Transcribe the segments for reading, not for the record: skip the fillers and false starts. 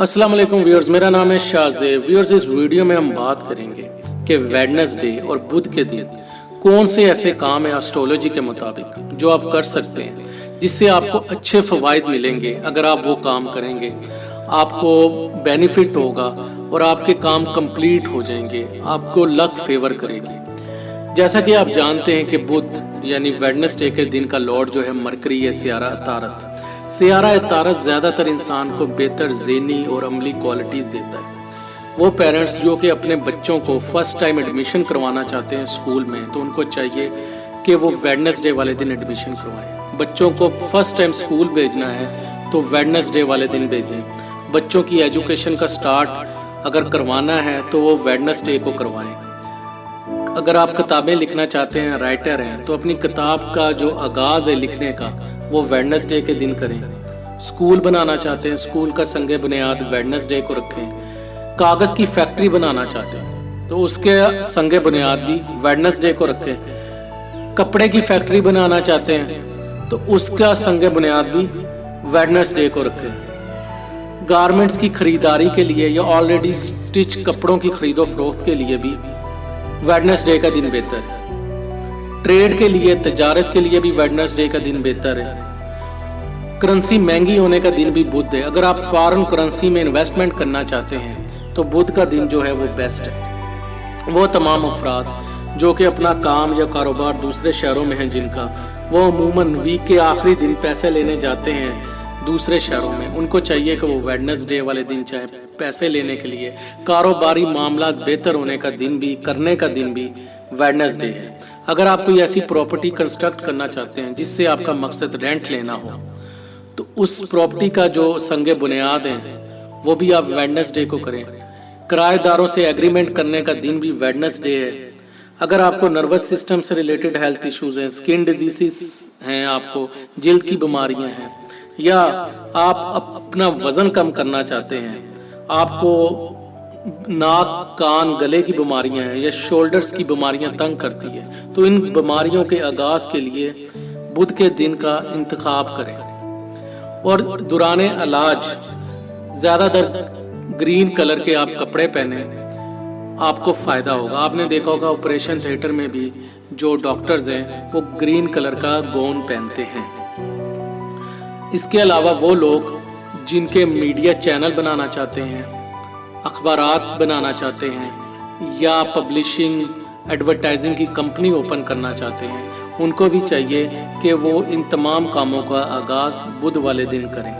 अस्सलाम वालेकुम व्यूअर्स, मेरा नाम है शाहज़ेब। व्यूअर्स, इस वीडियो में हम बात करेंगे कि वेडनेसडे और बुध के दिन कौन से ऐसे काम है एस्ट्रोलॉजी के मुताबिक जो आप कर सकते हैं जिससे आपको अच्छे फ़वाइद मिलेंगे। अगर आप वो काम करेंगे आपको बेनिफिट होगा और आपके काम कंप्लीट हो जाएंगे, आपको लक फेवर करेगी। जैसा कि आप जानते हैं कि बुध यानी वेडनेसडे के दिन का लॉर्ड जो है मरकरी है, सियारा अतारत। सियारा अतारत ज़्यादातर इंसान को बेहतर ज़हनी और अमली क्वालिटीज़ देता है। वो पेरेंट्स जो कि अपने बच्चों को फर्स्ट टाइम एडमिशन करवाना चाहते हैं स्कूल में, तो उनको चाहिए कि वो वेडनेसडे वाले दिन एडमिशन करवाएं। बच्चों को फर्स्ट टाइम स्कूल भेजना है तो वेडनेसडे वाले दिन भेजें। बच्चों की एजुकेशन का स्टार्ट अगर करवाना है तो वो वेडनेसडे को करवाएं। अगर आप किताबें लिखना चाहते हैं, राइटर हैं, तो अपनी किताब का जो आगाज़ है लिखने का वो वेडनेसडे के दिन करें। स्कूल बनाना चाहते हैं, स्कूल का संगे बुनियाद वेडनेसडे को रखें। कागज़ की फैक्ट्री बनाना चाहते हैं तो उसके संगे बुनियाद भी वेडनेसडे को रखें। कपड़े की फैक्ट्री बनाना चाहते हैं तो उसका संगे बुनियाद भी वेडनेसडे को रखें। गारमेंट्स की खरीदारी के लिए या ऑलरेडी स्टिच कपड़ों की खरीदो फरोख्त के लिए भी वेडनेसडे का दिन बेहतर है। ट्रेड के लिए, तजारत के लिए भी वेडनेसडे का दिन बेहतर है। करेंसी महंगी होने का दिन भी बुध है। अगर आप फॉरेन करेंसी में इन्वेस्टमेंट करना चाहते हैं तो बुध का दिन जो है वो बेस्ट है। वो तमाम अफराद जो कि अपना काम या कारोबार दूसरे शहरों में हैं, जिनका वो अमूमन वीक के आखिरी दिन पैसे लेने जाते हैं दूसरे शहरों में, उनको चाहिए कि वो वेडनेसडे वाले दिन चाहे पैसे लेने के लिए, कारोबारी मामला बेहतर होने का दिन भी, करने का दिन भी वेडनेसडे है। अगर आप कोई ऐसी प्रॉपर्टी कंस्ट्रक्ट करना चाहते हैं जिससे आपका मकसद रेंट लेना हो, तो उस प्रॉपर्टी का जो संगे बुनियाद है वो भी आप वेडनेसडे को करें। किराएदारों से एग्रीमेंट करने का दिन भी वेडनेसडे है। अगर आपको नर्वस सिस्टम से रिलेटेड हेल्थ इश्यूज हैं, स्किन डिजीज़ हैं, आपको जिल्द की बीमारियां हैं, या आप अपना वज़न कम करना चाहते हैं, आपको नाक, कान, गले की बीमारियां हैं या शोल्डर्स की बीमारियां तंग करती है, तो इन बीमारियों के आगाज़ के लिए बुध के दिन का इंतखाब करें। और दौराने इलाज ज़्यादातर ग्रीन कलर के आप कपड़े पहने, आपको फ़ायदा होगा। आपने देखा होगा ऑपरेशन थिएटर में भी जो डॉक्टर्स हैं वो ग्रीन कलर का गाउन पहनते हैं। इसके अलावा वो लोग जिनके मीडिया चैनल बनाना चाहते हैं, अखबारात बनाना चाहते हैं या पब्लिशिंग, एडवर्टाइजिंग की कंपनी ओपन करना चाहते हैं, उनको भी चाहिए कि वो इन तमाम कामों का आगाज़ बुध वाले दिन करें।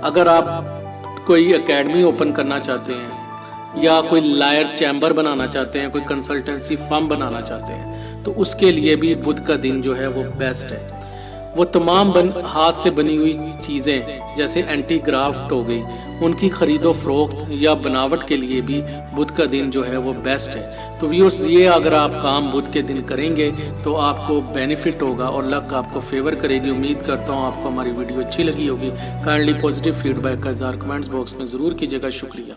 अगर आप कोई एकेडमी ओपन करना चाहते हैं या कोई लायर चैम्बर बनाना चाहते हैं, कोई कंसल्टेंसी फर्म बनाना चाहते हैं, तो उसके लिए भी बुध का दिन जो है वो बेस्ट है। वो तमाम हाथ से बनी हुई चीज़ें जैसे एंटी ग्राफ्ट हो गई, उनकी खरीदो फरोख्त या बनावट के लिए भी बुध का दिन जो है वो बेस्ट है। तो व्यूअर्स, ये अगर आप काम बुध के दिन करेंगे तो आपको बेनिफिट होगा और लक आपको फेवर करेगी। उम्मीद करता हूँ आपको हमारी वीडियो अच्छी लगी होगी। काइंडली पॉजिटिव फीडबैक का इज़हार कमेंट्स बॉक्स में ज़रूर कीजिएगा। शुक्रिया।